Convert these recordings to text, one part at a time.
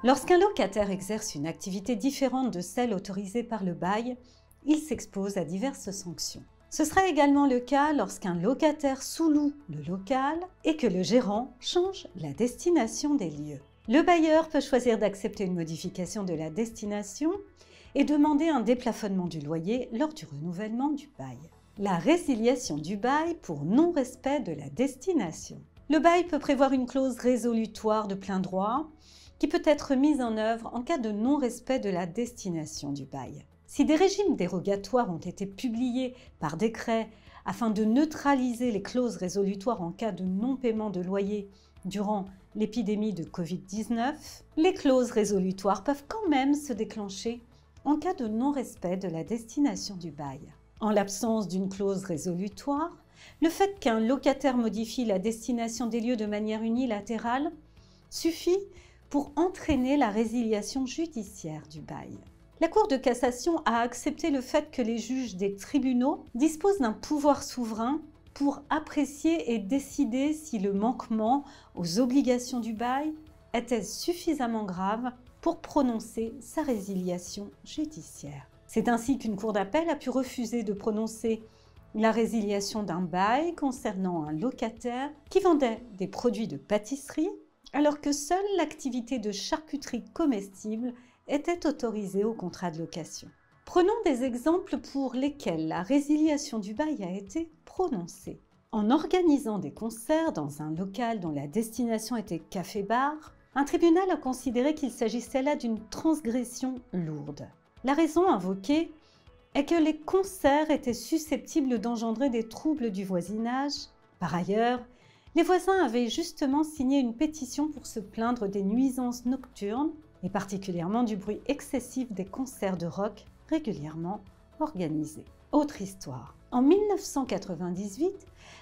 Lorsqu'un locataire exerce une activité différente de celle autorisée par le bail, il s'expose à diverses sanctions. Ce sera également le cas lorsqu'un locataire sous-loue le local et que le gérant change la destination des lieux. Le bailleur peut choisir d'accepter une modification de la destination et demander un déplafonnement du loyer lors du renouvellement du bail. La résiliation du bail pour non-respect de la destination. Le bail peut prévoir une clause résolutoire de plein droit qui peut être mise en œuvre en cas de non-respect de la destination du bail. Si des régimes dérogatoires ont été publiés par décret afin de neutraliser les clauses résolutoires en cas de non-paiement de loyer durant l'épidémie de Covid-19, les clauses résolutoires peuvent quand même se déclencher en cas de non-respect de la destination du bail. En l'absence d'une clause résolutoire, le fait qu'un locataire modifie la destination des lieux de manière unilatérale suffit pour entraîner la résiliation judiciaire du bail. La Cour de cassation a accepté le fait que les juges des tribunaux disposent d'un pouvoir souverain pour apprécier et décider si le manquement aux obligations du bail était suffisamment grave pour prononcer sa résiliation judiciaire. C'est ainsi qu'une cour d'appel a pu refuser de prononcer la résiliation d'un bail concernant un locataire qui vendait des produits de pâtisserie alors que seule l'activité de charcuterie comestible était autorisée au contrat de location. Prenons des exemples pour lesquels la résiliation du bail a été prononcée. En organisant des concerts dans un local dont la destination était café-bar, un tribunal a considéré qu'il s'agissait là d'une transgression lourde. La raison invoquée est que les concerts étaient susceptibles d'engendrer des troubles du voisinage. Par ailleurs, les voisins avaient justement signé une pétition pour se plaindre des nuisances nocturnes et particulièrement du bruit excessif des concerts de rock régulièrement organisés. Autre histoire. En 1998,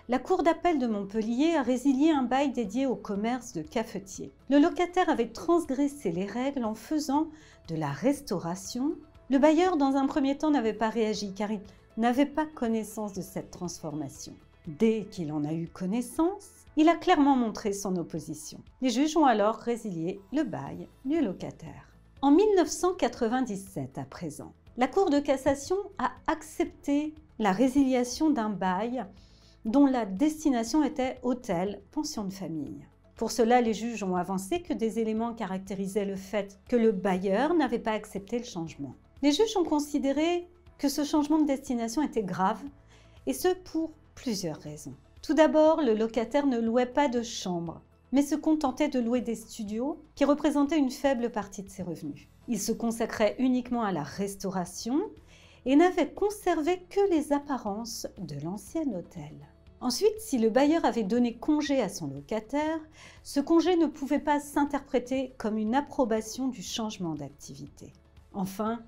la Cour d'appel de Montpellier a résilié un bail dédié au commerce de cafetiers. Le locataire avait transgressé les règles en faisant de la restauration. Le bailleur, dans un premier temps, n'avait pas réagi car il n'avait pas connaissance de cette transformation. Dès qu'il en a eu connaissance, il a clairement montré son opposition. Les juges ont alors résilié le bail du locataire. En 1997 à présent, la Cour de cassation a accepté la résiliation d'un bail dont la destination était hôtel, pension de famille. Pour cela, les juges ont avancé que des éléments caractérisaient le fait que le bailleur n'avait pas accepté le changement. Les juges ont considéré que ce changement de destination était grave, et ce pour plusieurs raisons. Tout d'abord, le locataire ne louait pas de chambre, mais se contentait de louer des studios qui représentaient une faible partie de ses revenus. Il se consacrait uniquement à la restauration et n'avait conservé que les apparences de l'ancien hôtel. Ensuite, si le bailleur avait donné congé à son locataire, ce congé ne pouvait pas s'interpréter comme une approbation du changement d'activité. Enfin,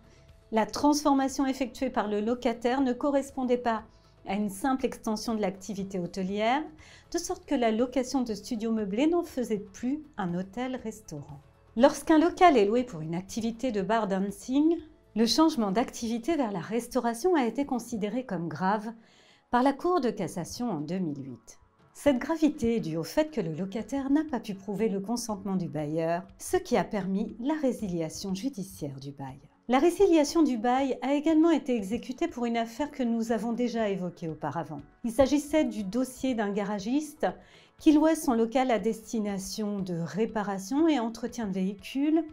la transformation effectuée par le locataire ne correspondait pas à une simple extension de l'activité hôtelière, de sorte que la location de studios meublés n'en faisait plus un hôtel-restaurant. Lorsqu'un local est loué pour une activité de bar dancing, le changement d'activité vers la restauration a été considéré comme grave par la Cour de cassation en 2008. Cette gravité est due au fait que le locataire n'a pas pu prouver le consentement du bailleur, ce qui a permis la résiliation judiciaire du bail. La résiliation du bail a également été exécutée pour une affaire que nous avons déjà évoquée auparavant. Il s'agissait du dossier d'un garagiste qui louait son local à destination de réparation et entretien de véhicules,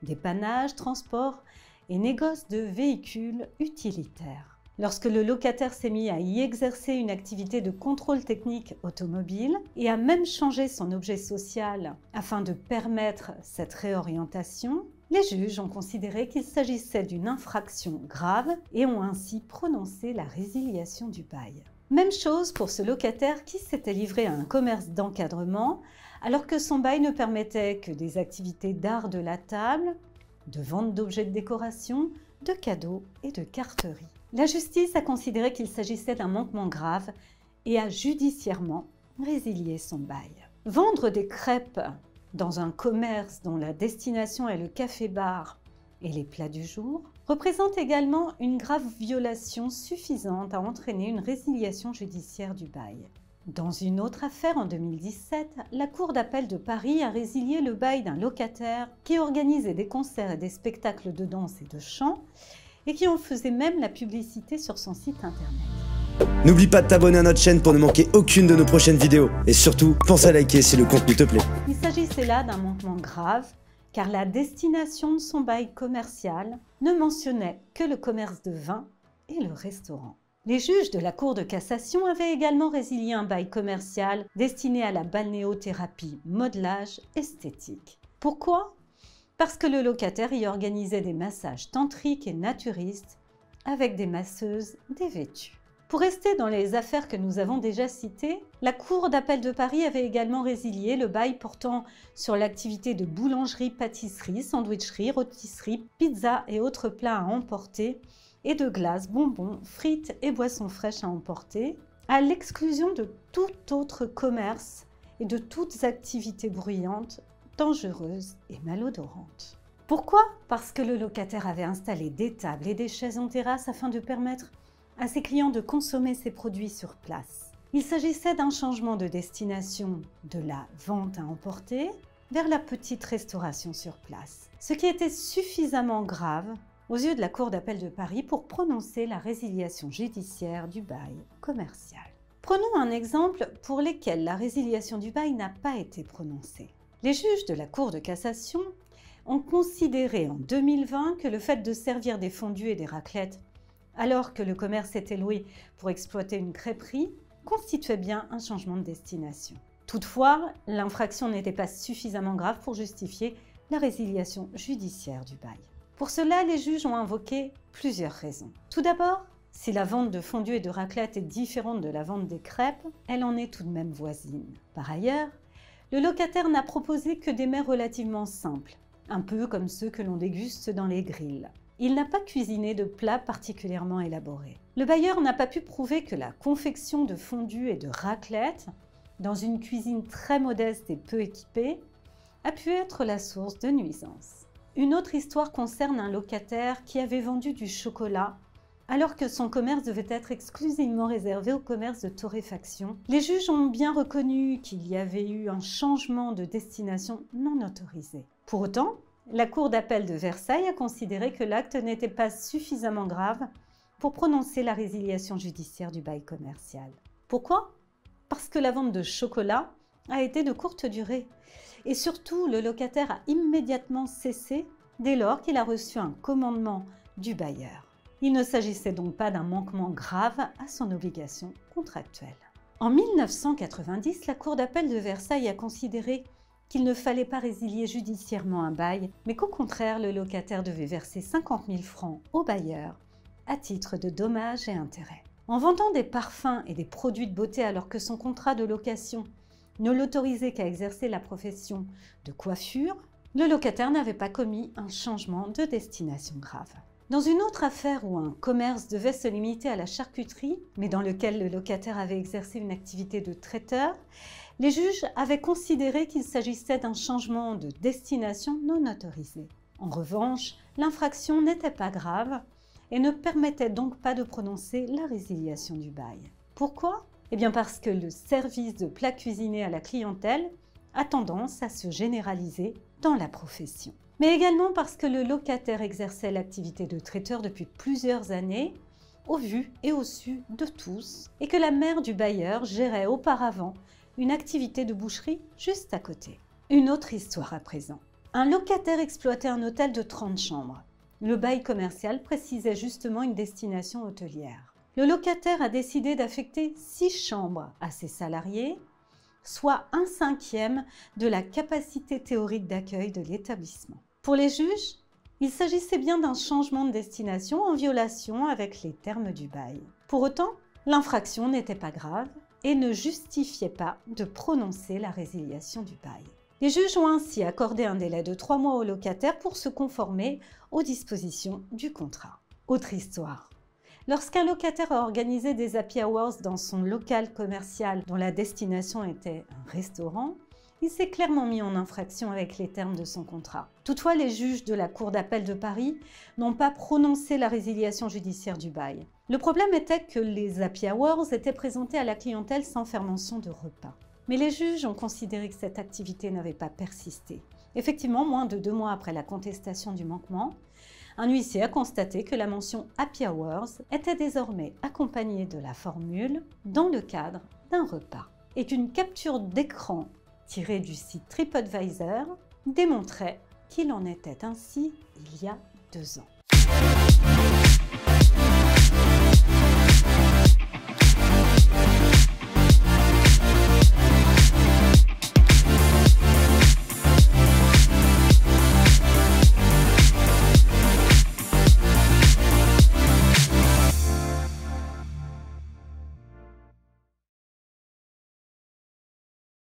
dépannage, transport et négoce de véhicules utilitaires. Lorsque le locataire s'est mis à y exercer une activité de contrôle technique automobile et a même changé son objet social afin de permettre cette réorientation, les juges ont considéré qu'il s'agissait d'une infraction grave et ont ainsi prononcé la résiliation du bail. Même chose pour ce locataire qui s'était livré à un commerce d'encadrement alors que son bail ne permettait que des activités d'art de la table, de vente d'objets de décoration, de cadeaux et de carterie. La justice a considéré qu'il s'agissait d'un manquement grave et a judiciairement résilié son bail. Vendre des crêpes dans un commerce dont la destination est le café-bar et les plats du jour représente également une grave violation suffisante à entraîner une résiliation judiciaire du bail. Dans une autre affaire en 2017, la Cour d'appel de Paris a résilié le bail d'un locataire qui organisait des concerts et des spectacles de danse et de chant et qui en faisait même la publicité sur son site internet. N'oublie pas de t'abonner à notre chaîne pour ne manquer aucune de nos prochaines vidéos. Et surtout, pense à liker si le contenu te plaît. Il s'agissait là d'un manquement grave, car la destination de son bail commercial ne mentionnait que le commerce de vin et le restaurant. Les juges de la Cour de cassation avaient également résilié un bail commercial destiné à la balnéothérapie, modelage, esthétique. Pourquoi? Parce que le locataire y organisait des massages tantriques et naturistes avec des masseuses dévêtues. Pour rester dans les affaires que nous avons déjà citées, la Cour d'appel de Paris avait également résilié le bail portant sur l'activité de boulangerie, pâtisserie, sandwicherie, rôtisserie, pizza et autres plats à emporter et de glaces, bonbons, frites et boissons fraîches à emporter, à l'exclusion de tout autre commerce et de toutes activités bruyantes, dangereuses et malodorantes. Pourquoi? Parce que le locataire avait installé des tables et des chaises en terrasse afin de permettre à ses clients de consommer ses produits sur place. Il s'agissait d'un changement de destination de la vente à emporter vers la petite restauration sur place, ce qui était suffisamment grave aux yeux de la Cour d'appel de Paris pour prononcer la résiliation judiciaire du bail commercial. Prenons un exemple pour lequel la résiliation du bail n'a pas été prononcée. Les juges de la Cour de cassation ont considéré en 2020 que le fait de servir des fondues et des raclettes alors que le commerce était loué pour exploiter une crêperie constituait bien un changement de destination. Toutefois, l'infraction n'était pas suffisamment grave pour justifier la résiliation judiciaire du bail. Pour cela, les juges ont invoqué plusieurs raisons. Tout d'abord, si la vente de fondue et de raclette est différente de la vente des crêpes, elle en est tout de même voisine. Par ailleurs, le locataire n'a proposé que des mets relativement simples, un peu comme ceux que l'on déguste dans les grilles. Il n'a pas cuisiné de plats particulièrement élaborés. Le bailleur n'a pas pu prouver que la confection de fondue et de raclette, dans une cuisine très modeste et peu équipée, a pu être la source de nuisances. Une autre histoire concerne un locataire qui avait vendu du chocolat alors que son commerce devait être exclusivement réservé au commerce de torréfaction. Les juges ont bien reconnu qu'il y avait eu un changement de destination non autorisé. Pour autant, la Cour d'appel de Versailles a considéré que l'acte n'était pas suffisamment grave pour prononcer la résiliation judiciaire du bail commercial. Pourquoi? Parce que la vente de chocolat a été de courte durée. Et surtout, le locataire a immédiatement cessé dès lors qu'il a reçu un commandement du bailleur. Il ne s'agissait donc pas d'un manquement grave à son obligation contractuelle. En 1990, la Cour d'appel de Versailles a considéré qu'il ne fallait pas résilier judiciairement un bail, mais qu'au contraire, le locataire devait verser 50 000 francs au bailleur à titre de dommages et intérêts. En vendant des parfums et des produits de beauté alors que son contrat de location ne l'autorisait qu'à exercer la profession de coiffure, le locataire n'avait pas commis un changement de destination grave. Dans une autre affaire où un commerce devait se limiter à la charcuterie, mais dans lequel le locataire avait exercé une activité de traiteur, les juges avaient considéré qu'il s'agissait d'un changement de destination non autorisé. En revanche, l'infraction n'était pas grave et ne permettait donc pas de prononcer la résiliation du bail. Pourquoi? Eh bien parce que le service de plats cuisinés à la clientèle a tendance à se généraliser dans la profession. Mais également parce que le locataire exerçait l'activité de traiteur depuis plusieurs années, au vu et au su de tous, et que la mère du bailleur gérait auparavant une activité de boucherie juste à côté. Une autre histoire à présent. Un locataire exploitait un hôtel de 30 chambres. Le bail commercial précisait justement une destination hôtelière. Le locataire a décidé d'affecter 6 chambres à ses salariés, soit 1/5 de la capacité théorique d'accueil de l'établissement. Pour les juges, il s'agissait bien d'un changement de destination en violation avec les termes du bail. Pour autant, l'infraction n'était pas grave et ne justifiait pas de prononcer la résiliation du bail. Les juges ont ainsi accordé un délai de 3 mois au locataire pour se conformer aux dispositions du contrat. Autre histoire. Lorsqu'un locataire a organisé des happy hours dans son local commercial dont la destination était un restaurant, il s'est clairement mis en infraction avec les termes de son contrat. Toutefois, les juges de la Cour d'appel de Paris n'ont pas prononcé la résiliation judiciaire du bail. Le problème était que les happy hours étaient présentés à la clientèle sans faire mention de repas. Mais les juges ont considéré que cette activité n'avait pas persisté. Effectivement, moins de 2 mois après la contestation du manquement, un huissier a constaté que la mention happy hours était désormais accompagnée de la formule « dans le cadre d'un repas » et qu'une capture d'écran tirée du site TripAdvisor démontrait qu'il en était ainsi il y a 2 ans.